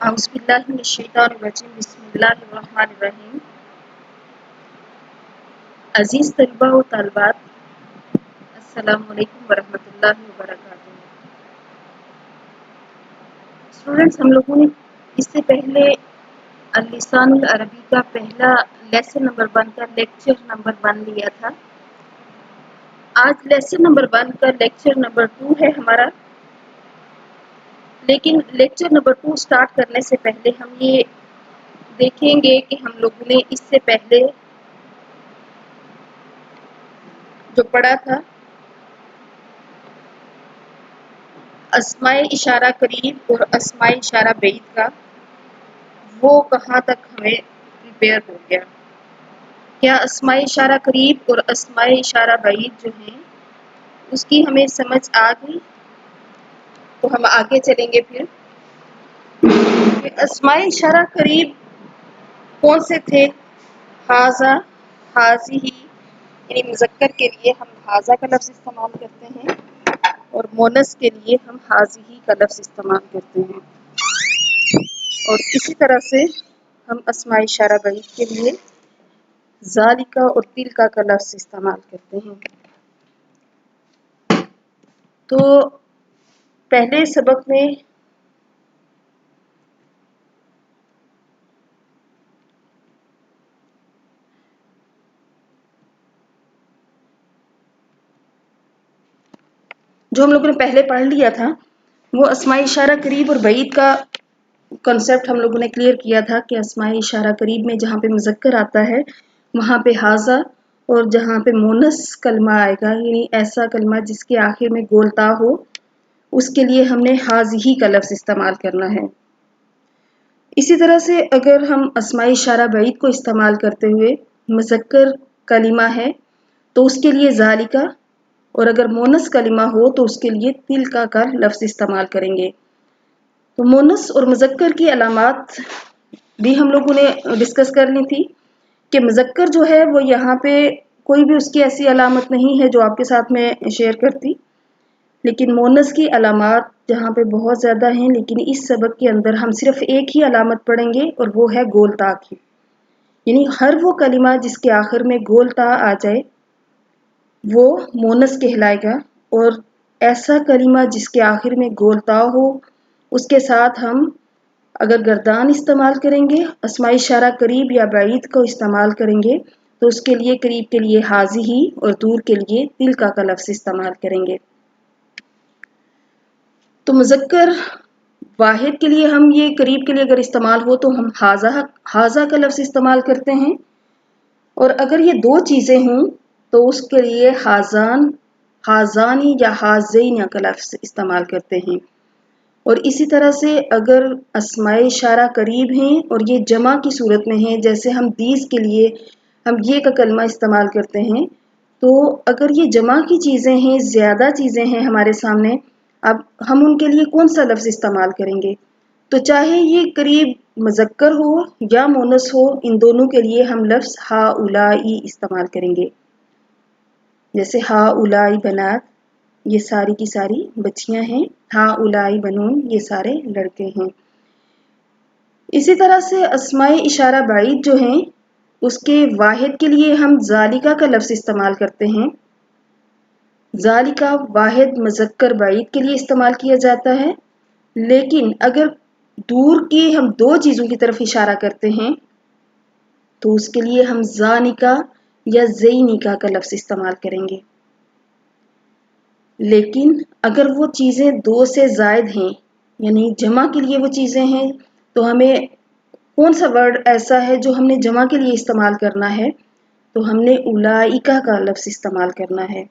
اعوذ باللہ من الشیطان الرجیم بسم اللہ الرحمن الرحیم۔ عزیز طلباء و طالبات، السلام علیکم ورحمۃ اللہ وبرکاتہ۔ اسٹوڈنٹس، ہم لوگوں نے اس سے پہلے اللسان العربی کا پہلا لیسن نمبر 1 کا لیکچر نمبر 1 لیا تھا۔ آج لیسن نمبر 1 کا لیکچر نمبر 2 ہے ہمارا، لیکن لیکچر نمبر 2 سٹارٹ کرنے سے پہلے ہم یہ دیکھیں گے کہ ہم لوگوں نے اس سے پہلے جو پڑھا تھا اسماء اشارہ قریب اور اسماء اشارہ بعید کا، وہ کہاں تک ہمیں پریپیئر ہو گیا؟ کیا اسماء اشارہ قریب اور اسماء اشارہ بعید جو ہیں اس کی ہمیں سمجھ آ گئی؟ تو ہم آگے چلیں گے پھر کہ اسماء اشارہ قریب کون سے تھے؟ ہاذا، ہاذہ، یعنی مذکر کے لیے ہم ہاذا کا لفظ استعمال کرتے ہیں اور مونث کے لیے ہم ہاذہ کا لفظ استعمال کرتے ہیں، اور اسی طرح سے ہم اسماء اشارہ بعید کے لیے ذالک اور تلک کا لفظ استعمال کرتے ہیں۔ تو پہلے سبق میں جو ہم لوگوں نے پہلے پڑھ لیا تھا وہ اسماء اشارہ قریب اور بعید کا کنسیپٹ ہم لوگوں نے کلیئر کیا تھا کہ اسماء اشارہ قریب میں جہاں پہ مذکر آتا ہے وہاں پہ ہاذا، اور جہاں پہ مونث کلمہ آئے گا یعنی ایسا کلمہ جس کے آخر میں گول تا ہو، اس کے لیے ہم نے ہاذہ کا لفظ استعمال کرنا ہے۔ اسی طرح سے اگر ہم اسماء اشارہ بعید کو استعمال کرتے ہوئے مذکر کلمہ ہے تو اس کے لیے ذالک، اور اگر مونث کلمہ ہو تو اس کے لیے تلک کا لفظ استعمال کریں گے۔ تو مونث اور مذکر کی علامات بھی ہم لوگوں نے ڈسکس کرنی تھی کہ مذکر جو ہے وہ یہاں پہ کوئی بھی اس کی ایسی علامت نہیں ہے جو آپ کے ساتھ میں شیئر کرتی، لیکن مونث کی علامات جہاں پہ بہت زیادہ ہیں، لیکن اس سبق کے اندر ہم صرف ایک ہی علامت پڑھیں گے اور وہ ہے گول تا کی، یعنی ہر وہ کلمہ جس کے آخر میں گول تا آ جائے وہ مونث کہلائے گا، اور ایسا کلمہ جس کے آخر میں گول تا ہو اس کے ساتھ ہم اگر گردان استعمال کریں گے، اسماء اشارہ قریب یا بعید کو استعمال کریں گے تو اس کے لیے قریب کے لیے ہاذہ اور دور کے لیے تلک کا لفظ استعمال کریں گے۔ تو مذکر واحد کے لیے ہم یہ قریب کے لیے اگر استعمال ہو تو ہم ہاذا کا لفظ استعمال کرتے ہیں، اور اگر یہ دو چیزیں ہوں تو اس کے لیے ہاذان، ہاذانی یا ہاذین کا لفظ استعمال کرتے ہیں۔ اور اسی طرح سے اگر اسماء اشارہ قریب ہیں اور یہ جمع کی صورت میں ہیں، جیسے ہم دیز کے لیے ہم یہ کا کلمہ استعمال کرتے ہیں، تو اگر یہ جمع کی چیزیں ہیں، زیادہ چیزیں ہیں ہمارے سامنے، اب ہم ان کے لیے کون سا لفظ استعمال کریں گے؟ تو چاہے یہ قریب مذکر ہو یا مونث ہو، ان دونوں کے لیے ہم لفظ ہؤلائی استعمال کریں گے۔ جیسے ہؤلائی بنات، یہ ساری کی ساری بچیاں ہیں، ہؤلائی بنون، یہ سارے لڑکے ہیں۔ اسی طرح سے اسماء اشارہ بعید جو ہیں اس کے واحد کے لیے ہم ذالک کا لفظ استعمال کرتے ہیں۔ ذالک واحد مذکر بعید کے لیے استعمال کیا جاتا ہے، لیکن اگر دور کی ہم دو چیزوں کی طرف اشارہ کرتے ہیں تو اس کے لیے ہم ذانکا یا زینکا کا لفظ استعمال کریں گے۔ لیکن اگر وہ چیزیں دو سے زائد ہیں یعنی جمع کے لیے وہ چیزیں ہیں تو ہمیں کون سا ورڈ ایسا ہے جو ہم نے جمع کے لیے استعمال کرنا ہے؟ تو ہم نے اولائکا کا لفظ استعمال کرنا ہے۔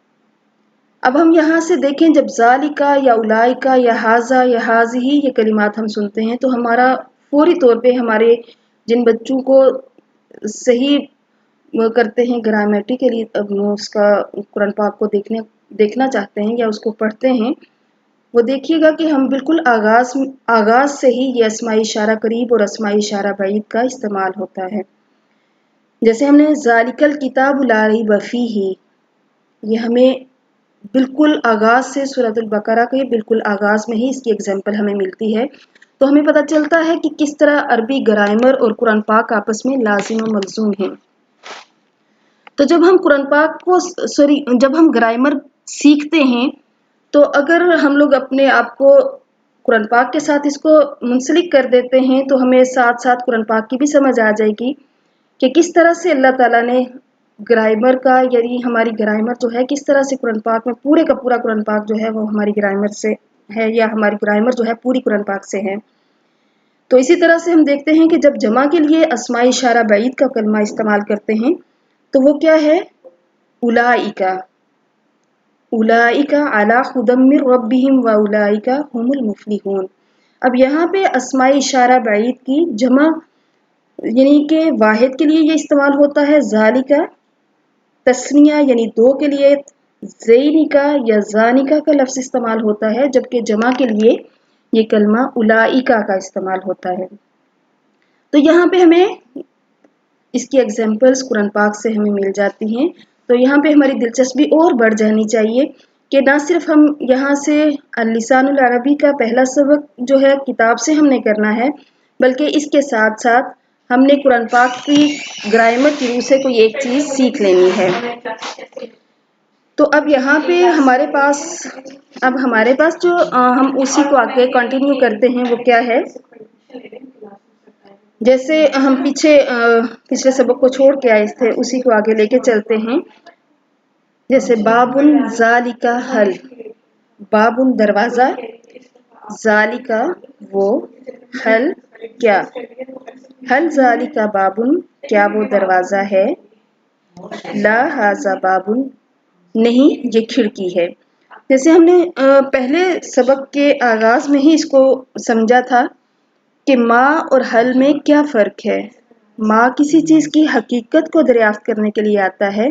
اب ہم یہاں سے دیکھیں، جب ذالکا یا اولائکا یا ہاذا یا ہاذہ یہ کلمات ہم سنتے ہیں تو ہمارا فوری طور پہ ہمارے جن بچوں کو صحیح کرتے ہیں گرامیٹیکلی اس کا قرآن پاک کو دیکھنا چاہتے ہیں یا اس کو پڑھتے ہیں، وہ دیکھیے گا کہ ہم بالکل آغاز سے ہی یہ اسماء اشارہ قریب اور اسماء اشارہ بعید کا استعمال ہوتا ہے۔ جیسے ہم نے ذالک الکتاب لا ریب فیہ، یہ ہمیں بالکل آغاز سے سورۃ البقرہ کے بالکل آغاز میں ہی اس کی ایگزامپل ہمیں ملتی ہے۔ तो हमें पता चलता है कि किस तरह अरबी ग्रामर और कुरान पाक आपस में लाजिम और मलजूम हैं। तो जब हम कुरान पाक को जब हम ग्रामर सीखते हैं तो अगर हम लोग अपने आप को कुरान पाक के साथ इसको मुंसलिक कर देते हैं तो हमें साथ साथ कुरान पाक की भी समझ आ जाएगी कि किस तरह से अल्लाह ताला ने ग्रामर का, यानी हमारी ग्रामर जो है किस तरह से कुरान पाक में पूरे का पूरा कुरान पाक जो है वो हमारी ग्रामर से है, या हमारी ग्रामर जो है पूरी कुरान पाक से है। तो इसी तरह से हम देखते हैं कि जब जमा के लिए अस्माए इशारा बईद का कलमा इस्तेमाल करते हैं तो वो क्या है, उलाइका, उलाइका अला खुदम मिर रब्बिहिम व उलाइका हुमुल मुफलिहून। अब यहाँ पे अस्माए इशारा बईद की जमा यानी कि वाहिद के लिए ये इस्तेमाल होता है ज़ालिका, तस्निया यानी दो के लिए ज़ैनिका या ज़ानिका का लफ्ज़ इस्तेमाल होता है, जबकि जमा के लिए ये कलमा उलाइका का इस्तेमाल होता है। तो यहाँ पे हमें इसकी एग्जाम्पल्स कुरान पाक से हमें मिल जाती हैं। तो यहाँ पे हमारी दिलचस्पी और बढ़ जानी चाहिए कि ना सिर्फ हम यहाँ से लिसानुल अरबी का पहला सबक जो है किताब से हमने करना है, बल्कि इसके साथ साथ हमने कुरान पाक की ग्रामर की रूह से कोई एक चीज़ सीख लेनी है। तो अब यहाँ पे हमारे पास जो हम उसी को आगे कंटिन्यू करते हैं वो क्या है, जैसे हम पिछले सबक को छोड़ के आए थे उसी को आगे लेके चलते हैं। जैसे बाबुन ज़ालिका हल, बाबुन दरवाज़ा, ज़ालिका वो, हल क्या, हल ज़ालिका बाबुन क्या वो दरवाज़ा है, ला हाज़ा बाबुन नहीं ये खिड़की है। जैसे हमने पहले सबक के आगाज़ में ही इसको समझा था कि माँ और हल में क्या फ़र्क है। माँ किसी चीज़ की हकीकत को दरियाफ्त करने के लिए आता है,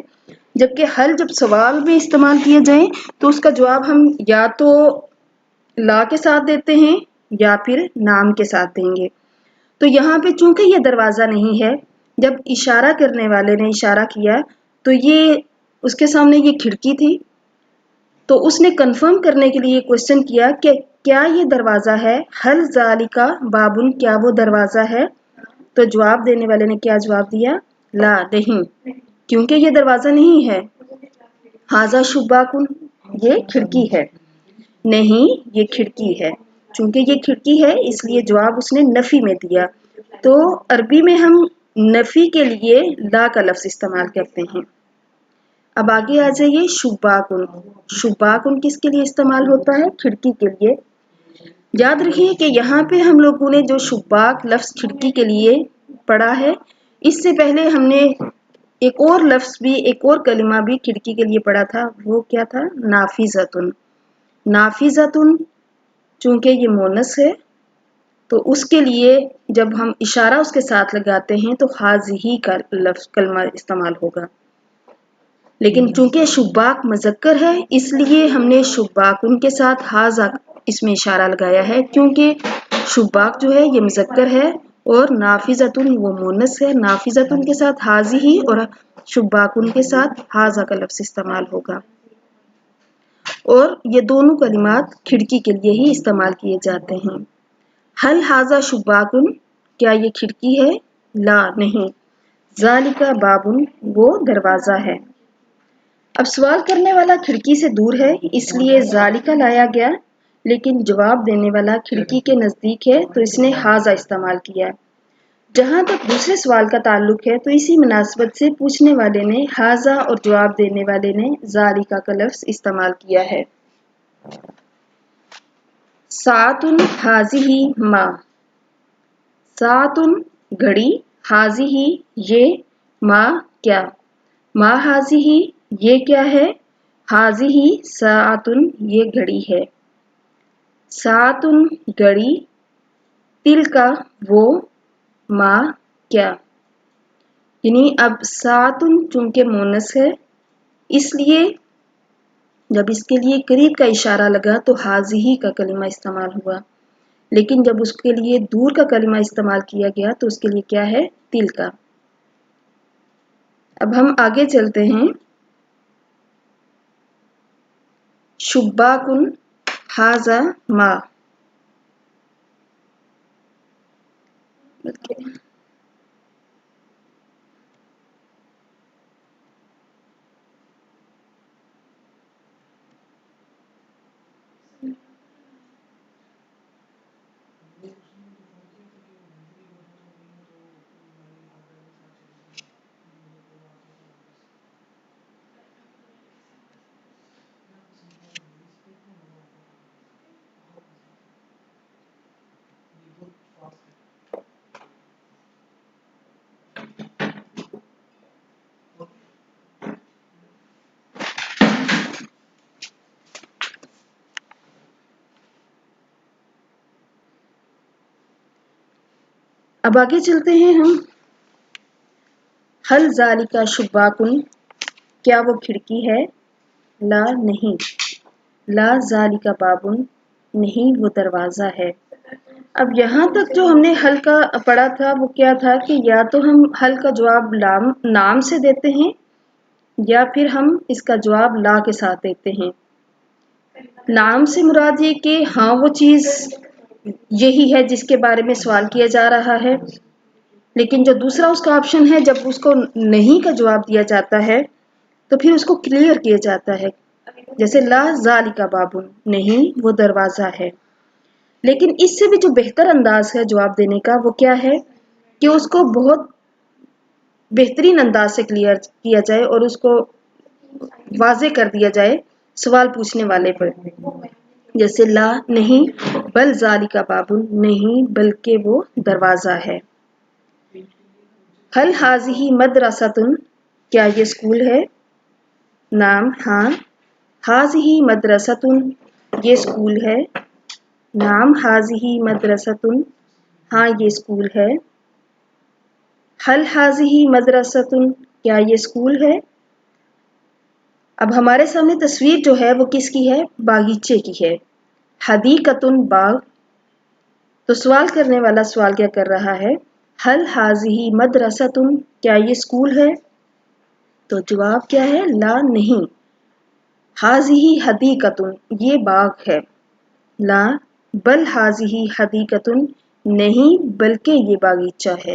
जबकि हल जब सवाल में इस्तेमाल किया जाए तो उसका जवाब हम या तो ला के साथ देते हैं या फिर नाम के साथ देंगे। तो यहाँ पे चूंकि ये दरवाज़ा नहीं है, जब इशारा करने वाले ने इशारा किया तो ये उसके सामने ये खिड़की थी, तो उसने कंफर्म करने के लिए क्वेश्चन किया कि क्या ये दरवाज़ा है, हल ज़ालिका बाबुन क्या वो दरवाज़ा है। तो जवाब देने वाले ने क्या जवाब दिया, ला नहीं, क्योंकि ये दरवाज़ा नहीं है। हाजा शुबाकुन ये खिड़की है, नहीं ये खिड़की है, चूंकि ये खिड़की है इसलिए जवाब उसने नफ़ी में दिया। तो अरबी में हम नफ़ी के लिए ला का लफ्ज़ इस्तेमाल करते हैं। अब आगे आ जाइए, शुबाकुन, शुबाकुन किसके लिए इस्तेमाल होता है, खिड़की के लिए। याद रखिए कि यहाँ पे हम लोगों ने जो शुबाक लफ्ज़ खिड़की के लिए पढ़ा है, इससे पहले हमने एक और लफ्ज़ भी, एक और कलिमा भी खिड़की के लिए पढ़ा था, वो क्या था, नाफिज़तुन। नाफिज़तुन चूंकि ये मोनस है तो उसके लिए जब हम इशारा उसके साथ लगाते हैं तो हाज़िही का लफ्ज़ कलमा इस्तेमाल होगा, लेकिन चूंकि शुबाक मुज़क्कर है इसलिए हमने शुबाकुन के साथ हाज़ा इसमें इशारा लगाया है, क्योंकि शुबाक जो है ये मुज़क्कर है और नाफिज़तुन वो मोनस है। नाफिज़तुन के साथ हाज़िही और शुबाकुन के साथ हाज़ा का लफ्ज़ इस्तेमाल होगा, और ये दोनों कलिमात खिड़की के लिए ही इस्तेमाल किए जाते हैं। हल हाज़ा शुबाकुन क्या ये खिड़की है, ला नहीं, ज़ालिका बाबुन वो दरवाज़ा है। अब सवाल करने वाला खिड़की से दूर है इसलिए ज़ालिका लाया गया, लेकिन जवाब देने वाला खिड़की के नज़दीक है तो इसने हाज़ा इस्तेमाल किया। जहाँ तक दूसरे सवाल का ताल्लुक है तो इसी मुनासबत से पूछने वाले ने हाज़ा और जवाब देने वाले ने ज़ालिका का लफ्ज़ इस्तेमाल किया है। सातुन हाज़िही मा, सातुन घड़ी, हाज़िही ये, मा क्या, मा हाज़िही ये क्या है, हाज़िही सातुन ये घड़ी है। सातुन घड़ी, तिल का वो, मा क्या, यानी अब सातुन चूंकि मोनस है इसलिए जब इसके लिए करीब का इशारा लगा तो हाज़िही का कलिमा इस्तेमाल हुआ, लेकिन जब उसके लिए दूर का कलिमा इस्तेमाल किया गया तो उसके लिए क्या है, तिल का। अब हम आगे चलते हैं। शुब्बाकुन हाज़ा मा, बल्कि अब आगे चलते हैं हम। हल ज़ालिका शुब्बाकुन, क्या वो खिड़की है? ला नहीं। ला ज़ालिका बाबुन, नहीं वो दरवाज़ा है। अब यहाँ तक जो हमने हल का पढ़ा था वो क्या था कि या तो हम हल का जवाब नाम से देते हैं या फिर हम इसका जवाब ला के साथ देते हैं। नाम से मुराद ये कि हाँ वो चीज़ यही है जिसके बारे में सवाल किया जा रहा है, लेकिन जो दूसरा उसका ऑप्शन है, जब उसको नहीं का जवाब दिया जाता है तो फिर उसको क्लियर किया जाता है, जैसे ला ज़ालिका बाबुन, नहीं वो दरवाज़ा है। लेकिन इससे भी जो बेहतर अंदाज है जवाब देने का वो क्या है कि उसको बहुत बेहतरीन अंदाज से क्लियर किया जाए और उसको वाज़े कर दिया जाए सवाल पूछने वाले पर, जैसे ला नहीं, बल ज़ालिका बाबुन, नहीं बल्कि वो दरवाज़ा है। हल हाज़िही मदरसतुन, क्या ये स्कूल है? नाम हाँ। हाज़िही मदरसतुन, ये स्कूल है। नाम हाज़िही मदरसतुन, हाँ ये स्कूल है। हल हाज़िही मदरसतुन, क्या ये स्कूल है? अब हमारे सामने तस्वीर जो है वो किसकी है? बागीचे की है। हदीकतुन, बाग। तो सवाल करने वाला सवाल क्या कर रहा है? हल हाज़िही मदरसतुन, क्या ये स्कूल है? तो जवाब क्या है? ला नहीं। हाज़िही हदीकतुन, ये बाग है। ला बल हाज़िही हदीकतुन, नहीं बल्कि ये बागीचा है।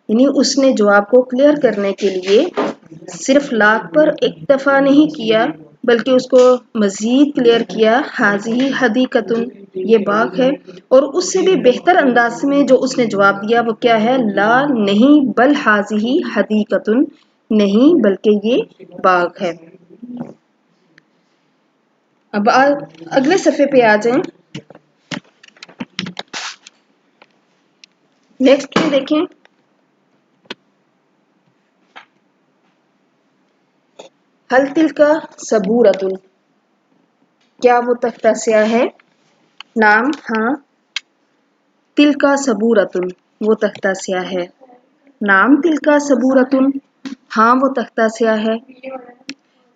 यानी उसने जवाब को क्लियर करने के लिए सिर्फ ला पर एक दफ़ा नहीं किया बल्कि उसको मज़ीद क्लियर किया। हाज़िही हदीकतुन, ये बाग है। और उससे भी बेहतर अंदाज में जो उसने जवाब दिया वो क्या है? ला नहीं बल हाज़िही हदीकतुन, नहीं बल्कि ये बाग है। अब अगले सफ़े पे आ जाएं। नेक्स्ट में देखें, हल तिलका सबूरतुन, क्या वो तख्ता स्याह है? नाम हाँ। तिलका सबूरतुन, वो तख्ता स्याह है। नाम तिलका सबूरतुन, हाँ वो तख्ता स्याह है।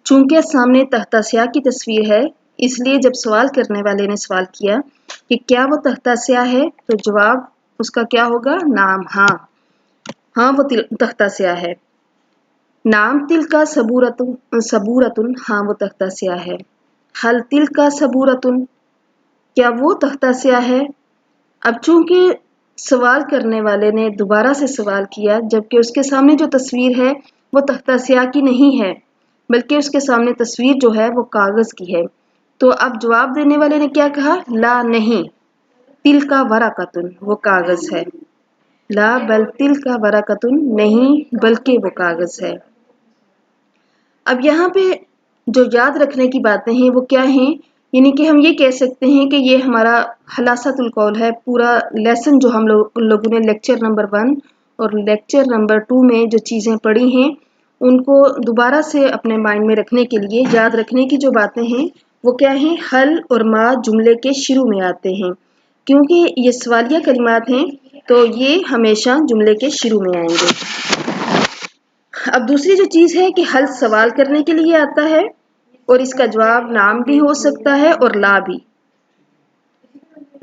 चूंकि सामने तख्ता स्याह की तस्वीर है, इसलिए जब सवाल करने वाले ने सवाल किया कि क्या वो तख्ता स्याह है, तो जवाब उसका क्या होगा? नाम हाँ। हाँ वो तख्ता स्याह है। नाम तिलका सबूरतुन, हाँ वो तख्ता स्याह है। हल तिलका सबूरतुन, क्या वो तख्ता स्याह है? अब चूंकि सवाल करने वाले ने दोबारा से सवाल किया, जबकि उसके सामने जो तस्वीर है वो तख्ता स्याह की नहीं है, बल्कि उसके सामने तस्वीर जो है वो कागज की है। तो अब जवाब देने वाले ने क्या कहा? ला नहीं, तिल का वराकतुन, वो कागज है। ला बल तिल का वराकतुन, नहीं बल्कि वो कागज है। अब यहाँ पे जो याद रखने की बातें हैं वो क्या हैं? यानी कि हम ये कह सकते हैं कि ये हमारा खलासतुल कौल है। पूरा लेसन जो हम लोगों ने लेक्चर नंबर 1 और लेक्चर नंबर 2 में जो चीज़ें पढ़ी हैं उनको दोबारा से अपने माइंड में रखने के लिए याद रखने की जो बातें हैं वो क्या हैं? हल और मा जुमले के शुरू में आते हैं। क्योंकि ये सवालिया कलिमात हैं तो ये हमेशा जुमले के शुरू में आएंगे। अब दूसरी जो चीज़ है कि हल सवाल करने के लिए आता है और इसका जवाब नाम भी हो सकता है और ला भी।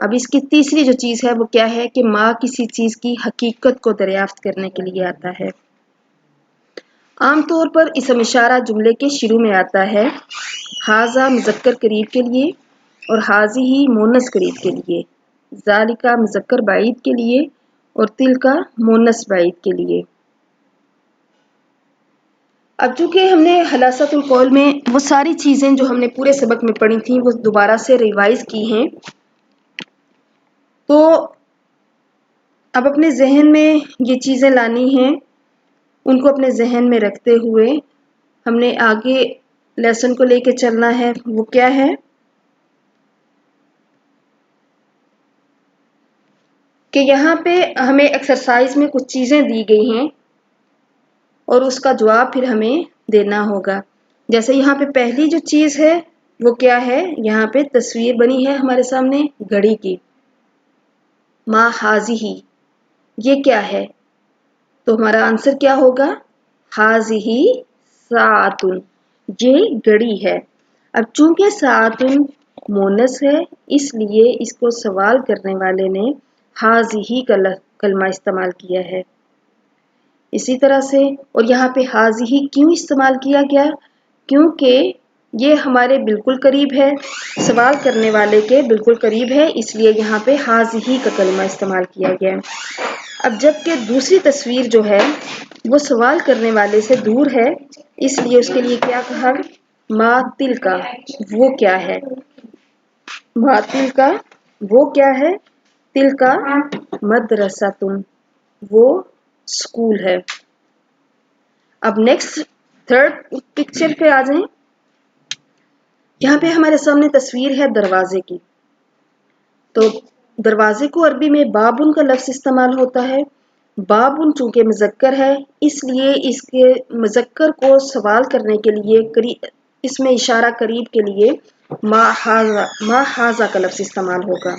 अब इसकी तीसरी जो चीज़ है वो क्या है कि माँ किसी चीज़ की हकीकत को दरियाफ्त करने के लिए आता है। आमतौर पर इसम इशारा जुमले के शुरू में आता है। हाजा मुज़क्कर करीब के लिए और हाजी ही मोनस करीब के लिए, ज़ालिका मुज़क्कर बाईद के लिए और तिलका मोनस बाइद के लिए। अब चूंकि हमने हलासतुल कौल में वो सारी चीज़ें जो हमने पूरे सबक में पढ़ी थी वो दोबारा से रिवाइज की हैं, तो अब अपने जहन में ये चीज़ें लानी हैं। उनको अपने जहन में रखते हुए हमने आगे लेसन को लेके चलना है। वो क्या है कि यहाँ पे हमें एक्सरसाइज में कुछ चीज़ें दी गई हैं और उसका जवाब फिर हमें देना होगा। जैसे यहाँ पे पहली जो चीज़ है वो क्या है, यहाँ पे तस्वीर बनी है हमारे सामने घड़ी की। मा हाजिही, ये क्या है? तो हमारा आंसर क्या होगा? हाजिही सातुन, ये घड़ी है। अब चूंकि सातुन मोनस है इसलिए इसको सवाल करने वाले ने हाजिही का कलमा इस्तेमाल किया है। इसी तरह से और यहाँ पे हाजिही क्यों इस्तेमाल किया गया? क्योंकि ये हमारे बिल्कुल करीब है, सवाल करने वाले के बिल्कुल करीब है, इसलिए यहाँ पे हाजिही का कलमा इस्तेमाल किया गया। अब जबकि दूसरी तस्वीर जो है वो सवाल करने वाले से दूर है, इसलिए उसके लिए क्या कहा? मा तिलका, वो क्या है? मा तिलका, वो क्या है? तिलका मदरसातुन, वो स्कूल है। अब नेक्स्ट थर्ड पिक्चर पे आ जाएं। यहाँ पे हमारे सामने तस्वीर है दरवाजे की। तो दरवाजे को अरबी में बाबुन का लफ्ज इस्तेमाल होता है। बाबुन चूंकि मुज़क्कर है इसलिए इसके मुज़क्कर को सवाल करने के लिए इसमें इशारा करीब के लिए मा हाजा का लफ्ज इस्तेमाल होगा।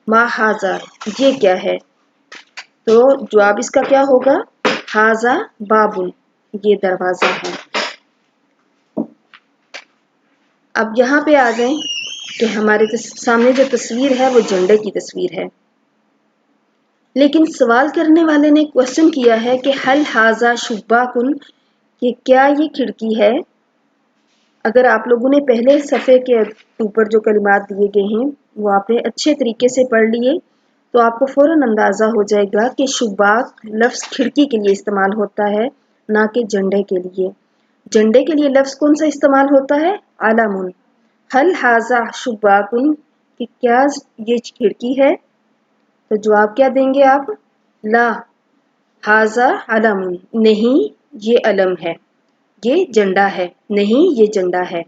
मा हाजा, ये क्या है? तो जवाब इसका क्या होगा? हाजा बाबुन, ये दरवाजा है। अब यहाँ पे आ जाएं कि हमारे सामने जो तस्वीर है वो झंडे की तस्वीर है, लेकिन सवाल करने वाले ने क्वेश्चन किया है कि हल हाजा शुब्बाकुन, कि क्या ये खिड़की है? अगर आप लोगों ने पहले सफ़े के ऊपर जो कलिमात दिए गए हैं वो आपने अच्छे तरीके से पढ़ लिए तो आपको फ़ौरन अंदाज़ा हो जाएगा कि शुब्बाक लफ्ज़ खिड़की के लिए इस्तेमाल होता है, ना कि झंडे के लिए। झंडे के लिए लफ्ज़ कौन सा इस्तेमाल होता है? आलमुन। हल हाजा शुब्बाकुन, कि क्या ये खिड़की है? तो जवाब क्या देंगे आप? ला हाजा अलमुन, नहीं ये अलम है, ये झंडा है, नहीं ये झंडा है।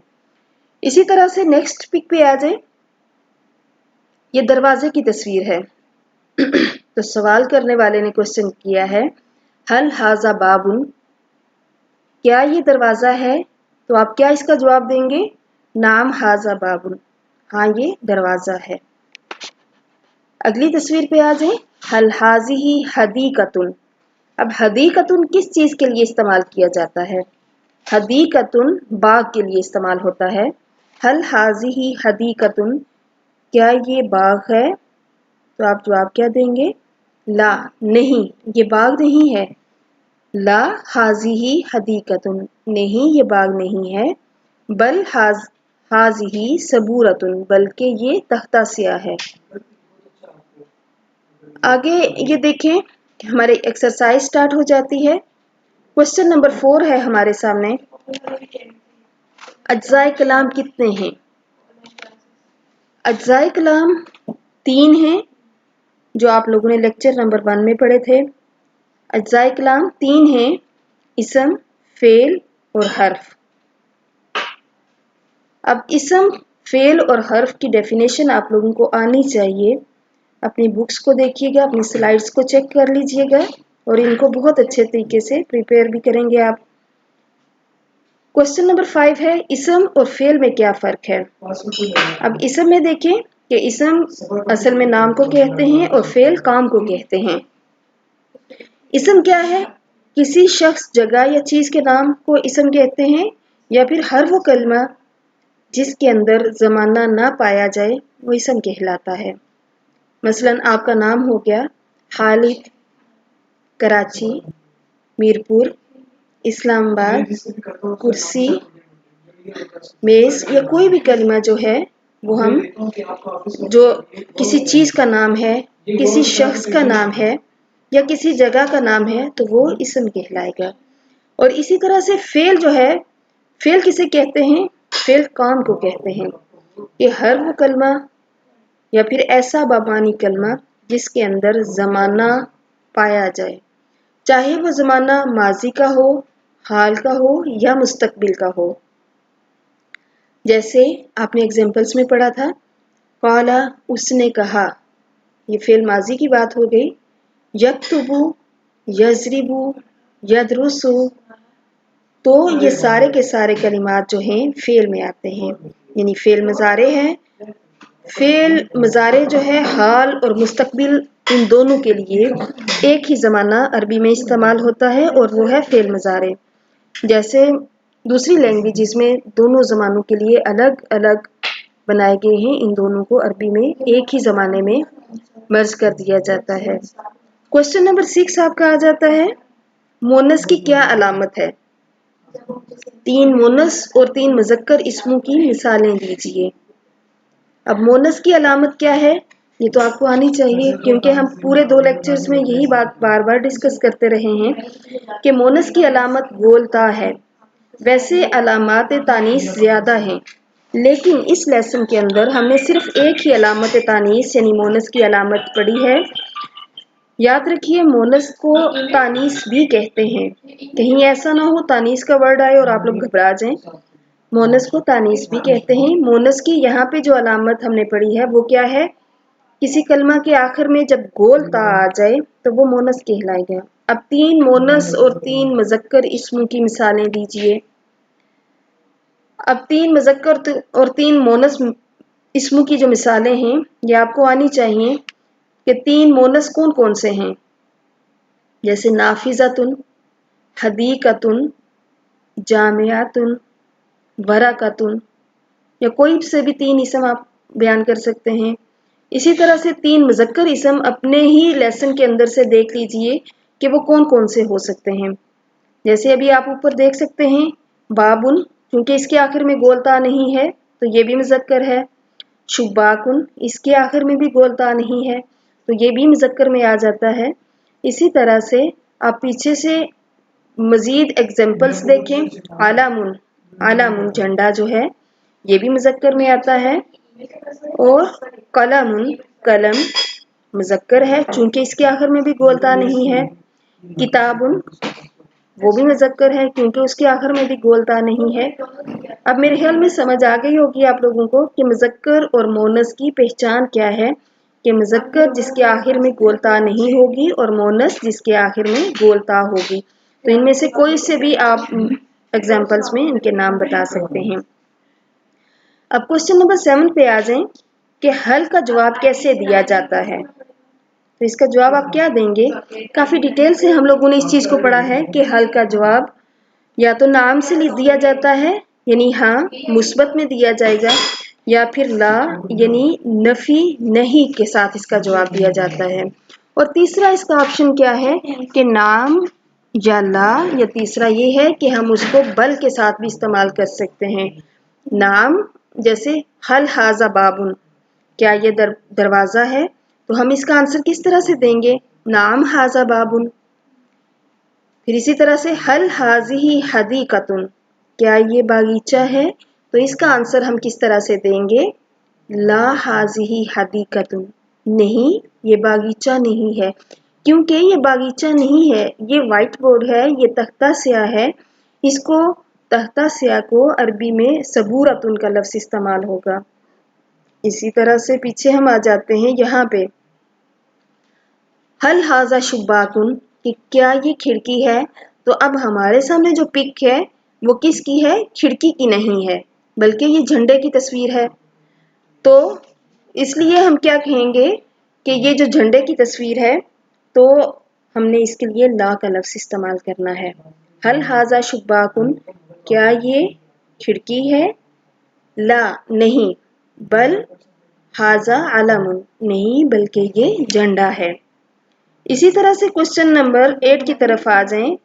इसी तरह से नेक्स्ट पिक पे आ जाए। ये दरवाजे की तस्वीर है। तो सवाल करने वाले ने क्वेश्चन किया है हल हाजा बाबुन, क्या ये दरवाजा है? तो आप क्या इसका जवाब देंगे? नाम हाजा बाबुन, हाँ ये दरवाजा है। अगली तस्वीर पे आ जाए। हल हाजिही हदीकतुन। अब हदीकतुन किस चीज के लिए इस्तेमाल किया जाता है? हदीकतुन बाग के लिए इस्तेमाल होता है। हल हाजिही हदीकतुन, क्या ये बाग है? तो आप जवाब क्या देंगे? ला, नहीं ये बाग नहीं है। ला हाजिही हदीकतुन, नहीं ये बाग नहीं है। बल हाजिही सबूरतुन, बल्कि ये तख्ता स्याह है। आगे ये देखें, हमारी एक्सरसाइज स्टार्ट हो जाती है। क्वेश्चन नंबर 4 है हमारे सामने। अज्जाए कलाम कितने हैं? अज्जाए कलाम 3 हैं, जो आप लोगों ने लेक्चर नंबर 1 में पढ़े थे। अज्जाए कलाम 3 हैं, इसम, फेल और हर्फ। अब इसम, फेल और हर्फ की डेफिनेशन आप लोगों को आनी चाहिए। अपनी बुक्स को देखिएगा, अपनी स्लाइड्स को चेक कर लीजिएगा और इनको बहुत अच्छे तरीके से प्रिपेयर भी करेंगे आप। क्वेश्चन नंबर 5 है इसम और फेल में क्या फर्क है? अब इसम में देखें कि इसम असल में नाम को कहते हैं और फेल काम को कहते हैं। इसम क्या है? किसी शख्स, जगह या चीज के नाम को इसम कहते हैं, या फिर हर वो कलमा जिसके अंदर जमाना ना पाया जाए वो इसम कहलाता है। मसलन आपका नाम हो गया खालिद, कराची, मीरपुर, इस्लामाबाद, कुर्सी, मेज, या कोई भी कलमा जो है वो हम जो किसी चीज का नाम है, किसी शख्स का नाम है, या किसी जगह का नाम है तो वो इसम कहलाएगा। और इसी तरह से फेल जो है, फेल किसे कहते हैं? फेल काम को कहते हैं। ये हर वो कलमा या फिर ऐसा बामानी कलमा जिसके अंदर ज़माना पाया जाए, चाहे वो ज़माना माजी का हो, हाल का हो या मुस्तकबिल का हो। जैसे आपने एग्जाम्पल्स में पढ़ा था, काला उसने कहा, ये फेल माजी की बात हो गई। यक्तुबु, यजरिबु, यदरुसु, तो ये सारे के सारे कलिमात जो हैं फेल में आते हैं, यानी फेल मज़ारे हैं। फेल मज़ारे जो है हाल और मुस्तकबिल इन दोनों के लिए एक ही ज़माना अरबी में इस्तेमाल होता है और वो है फेल मज़ारे। जैसे दूसरी लैंग्वेजेस में दोनों ज़मानों के लिए अलग अलग बनाए गए हैं, इन दोनों को अरबी में एक ही ज़माने में मर्ज कर दिया जाता है। क्वेश्चन नंबर 6 आपका आ जाता है, मोनस की क्या अलामत है? 3 मोनस और 3 मुज़क्कर इस्मों की मिसालें दीजिए। अब मोनस की अलामत क्या है, ये तो आपको आनी चाहिए, क्योंकि हम पूरे 2 लेक्चर्स में यही बात बार बार डिस्कस करते रहे हैं कि मोनस की अलामत गोलता है। वैसे अलामत तानीस ज़्यादा हैं, लेकिन इस लेसन के अंदर हमने सिर्फ एक ही अलामत तानीस यानी मोनस की अलामत पढ़ी है। याद रखिए, मोनस को तानीस भी कहते हैं, कहीं ऐसा ना हो तानीस का वर्ड आए और आप लोग घबरा जाएं। मोनस को तानीस भी कहते हैं। मोनस की यहाँ पे जो अलामत हमने पढ़ी है वो क्या है? किसी कलमा के आखिर में जब गोल ता आ जाए तो वो मोनस कहलाएगा। अब 3 मोनस और 3 मुज़क्कर इस्मों की मिसालें दीजिए। अब 3 मुज़क्कर और 3 मोनस इस्मों की जो मिसालें हैं ये आपको आनी चाहिए कि 3 मोनस कौन कौन से हैं। जैसे नाफिज़तुन, हदीक़तुन, जामिअतुन, वरक़तुन, या कोई से भी 3 इसम आप बयान कर सकते हैं। इसी तरह से 3 मुज़क्कर इसम अपने ही लेसन के अंदर से देख लीजिए कि वो कौन कौन से हो सकते हैं। जैसे अभी आप ऊपर देख सकते हैं, बाबुन, क्योंकि इसके आखिर में गोलता नहीं है तो ये भी मुज़क्कर है। शुब्बाकुन, इसके आखिर में भी गोलता नहीं है तो ये भी मुज़क्कर में आ जाता है। इसी तरह से आप पीछे से मज़ीद एग्जाम्पल्स देखें। आलामुन, आलामुन झंडा जो है ये भी मुज़क्कर में आता है। और कलमुन, कलम मुज़क्कर है चूंकि इसके आखिर में भी गोलता नहीं है। किताबुन, वो भी मुज़क्कर है क्योंकि उसके आखिर में भी गोलता नहीं है। अब मेरे ख्याल में समझ आ गई होगी आप लोगों को कि मुज़क्कर और मोनस की पहचान क्या है, कि मुज़क्कर जिसके आखिर में गोलता नहीं होगी और मोनस जिसके आखिर में गोलता होगी। तो इनमें से कोई से भी आप एग्जाम्पल्स में इनके नाम बता सकते हैं। अब क्वेश्चन नंबर 7 पे आ जाएं कि हल का जवाब कैसे दिया जाता है। तो इसका जवाब आप क्या देंगे? काफ़ी डिटेल से हम लोगों ने इस चीज़ को पढ़ा है कि हल का जवाब या तो नाम से दिया जाता है यानी हाँ मुस्बत में दिया जाएगा, या फिर ला यानी नफ़ी नहीं के साथ इसका जवाब दिया जाता है। और तीसरा इसका ऑप्शन क्या है कि नाम या ला, या तीसरा ये है कि हम उसको बल के साथ भी इस्तेमाल कर सकते हैं। नाम जैसे हल हाजा बाबुन, क्या ये दरवाज़ा है, तो हम इसका आंसर किस तरह से देंगे? नाम हाजा बाबुन। फिर इसी तरह से हल हाजिही हदीक़तुन, क्या ये बागीचा है, तो इसका आंसर हम किस तरह से देंगे? ला हाजिही हदीक़तुन, नहीं ये बागीचा नहीं है। क्योंकि ये बागीचा नहीं है, ये वाइट बोर्ड है, ये तख्ता स्याह है। इसको तख्ता स्याह को अरबी में सबूरतुन का लफ्ज़ इस्तेमाल होगा। इसी तरह से पीछे हम आ जाते हैं यहाँ पे, हल हाजा शुब्बाकुन, कि क्या ये खिड़की है, तो अब हमारे सामने जो पिक है वो किसकी है? खिड़की की नहीं है बल्कि ये झंडे की तस्वीर है। तो इसलिए हम क्या कहेंगे कि ये जो झंडे की तस्वीर है तो हमने इसके लिए ला का लफ्ज़ इस्तेमाल करना है। हल हाजा शुब्बाकुन, क्या ये खिड़की है? ला नहीं, बल हाजा अलमुन, नहीं बल्कि ये झंडा है। इसी तरह से क्वेश्चन नंबर 8 की तरफ आ जाएं।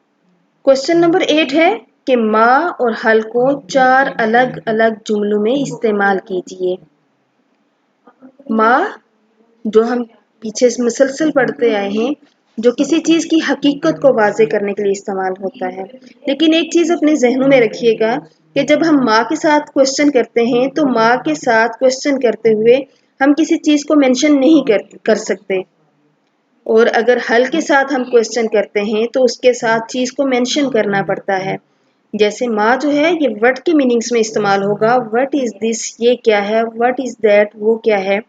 क्वेश्चन नंबर 8 है कि माँ और हल को 4 अलग अलग जुमलों में इस्तेमाल कीजिए। माँ जो हम पीछे से मुसलसल पढ़ते आए हैं, जो किसी चीज़ की हकीकत को वाज़े करने के लिए इस्तेमाल होता है। लेकिन एक चीज़ अपने ज़हनों में रखिएगा कि जब हम माँ के साथ क्वेश्चन करते हैं तो माँ के साथ क्वेश्चन करते हुए हम किसी चीज़ को मेंशन नहीं कर सकते, और अगर हल के साथ हम क्वेश्चन करते हैं तो उसके साथ चीज़ को मेंशन करना पड़ता है। जैसे माँ जो है ये व्हाट के मीनिंग्स में इस्तेमाल होगा, व्हाट इज़ दिस ये क्या है, व्हाट इज़ दैट वो क्या है।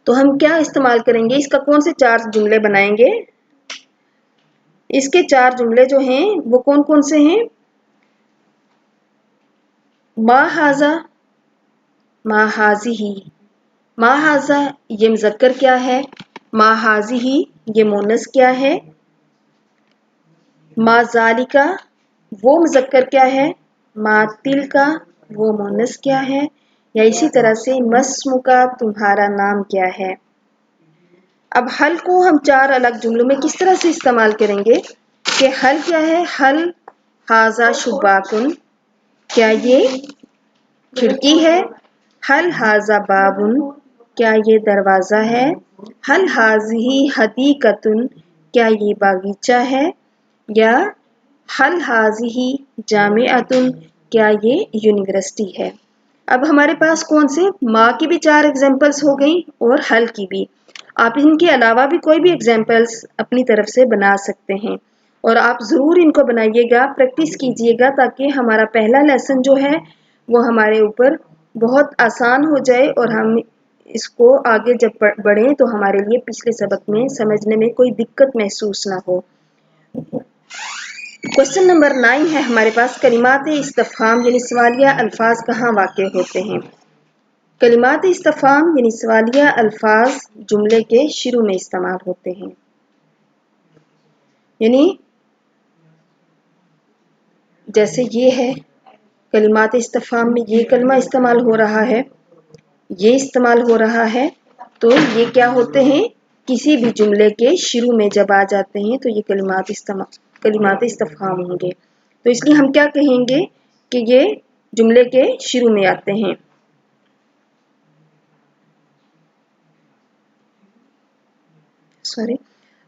तो हम क्या इस्तेमाल करेंगे, इसका कौन से 4 जुमले बनाएंगे। इसके 4 जुमले जो हैं वो कौन कौन से हैं। मा हाजा, मा हाजी ही। मा हाजा ये मुज़क्कर क्या है, मा हाजी ही ये मोनस क्या है। मा ज़ालिका वो मुज़क्कर क्या है, मा तिलका वो मोनस क्या है। या इसी तरह से मस्मुका तुम्हारा नाम क्या है। अब हल को हम 4 अलग जुमलों में किस तरह से इस्तेमाल करेंगे कि हल क्या है, हल हाजा शुबाकुन क्या ये खिड़की है, हल हाजा बाबुन क्या ये दरवाज़ा है, हल हाजी हदीकतुन क्या ये बागीचा है, या हल हाजी जामिअतुन क्या ये यूनिवर्सिटी है। अब हमारे पास कौन से माँ की भी 4 एग्जाम्पल्स हो गई और हल की भी। आप इनके अलावा भी कोई भी एग्जाम्पल्स अपनी तरफ से बना सकते हैं, और आप ज़रूर इनको बनाइएगा, प्रैक्टिस कीजिएगा, ताकि हमारा पहला लेसन जो है वो हमारे ऊपर बहुत आसान हो जाए और हम इसको आगे जब बढ़ें तो हमारे लिए पिछले सबक में समझने में कोई दिक्कत महसूस ना हो। क्वेश्चन नंबर 9 है हमारे पास, कलिमात इस्तिफ़हाम यानी सवालिया अल्फाज कहाँ वाक़े होते हैं। कलिमात इस्तिफ़हाम यानी सवालिया अल्फाज जुमले के शुरू में इस्तेमाल होते हैं। यानी जैसे ये है कलिमात इस्तिफ़हाम में ये कलमा इस्तेमाल हो रहा है, ये इस्तेमाल हो रहा है, तो ये क्या होते हैं, किसी भी जुमले के शुरू में जब आ जाते हैं तो ये कलिमात इस्तिफ़हाम होंगे। तो इसलिए हम क्या कहेंगे कि ये जुमले के शुरू में आते हैं।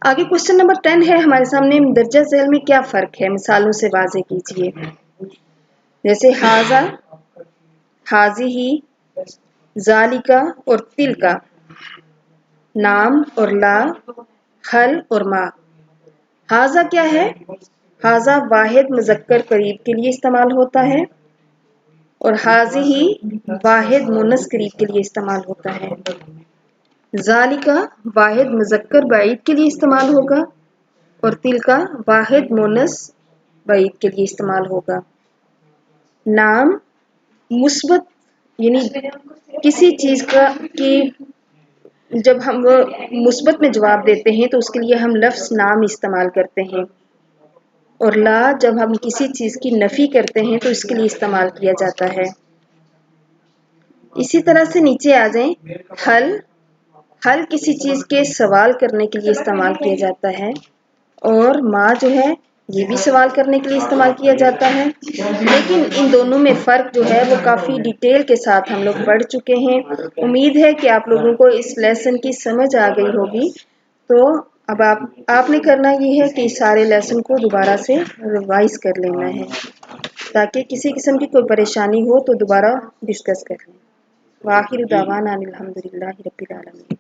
आगे क्वेश्चन नंबर 10 है हमारे सामने, दर्जा झेल में क्या फ़र्क है, मिसालों से वाज़े कीजिए। जैसे हाजा, हाजी ही, ज़ालिका और तिलका, नाम और ला, हल और मा। हाजा क्या है, हाजा वाहिद मुज़क्कर करीब के लिए इस्तेमाल होता है, और हाजी ही वाहिद मुन्नस करीब के लिए इस्तेमाल होता है। ज़ालिका वाहिद मुज़क्कर बाइद के लिए इस्तेमाल होगा, और तिलका वाहिद मुन्नस बाइद के लिए इस्तेमाल होगा। नाम मुस्बत यानी किसी चीज़ का कि जब हम मुस्बत में जवाब देते हैं तो उसके लिए हम लफ्ज़ नाम इस्तेमाल करते हैं, और ला जब हम किसी चीज़ की नफ़ी करते हैं तो इसके लिए इस्तेमाल किया जाता है। इसी तरह से नीचे आ जाएं, हल किसी चीज़ के सवाल करने के लिए इस्तेमाल किया जाता है, और माँ जो है ये भी सवाल करने के लिए इस्तेमाल किया जाता है। लेकिन इन दोनों में फ़र्क जो है वो काफ़ी डिटेल के साथ हम लोग पढ़ चुके हैं। उम्मीद है कि आप लोगों को इस लेसन की समझ आ गई होगी। तो अब आपने करना ये है कि इस सारे लेसन को दोबारा से रिवाइज कर लेना है, ताकि किसी किस्म की कोई परेशानी हो तो दोबारा डिस्कस कर लें। वाहिर दावाना अनिल हम्दुलिल्लाहि रब्बिल आलमीन।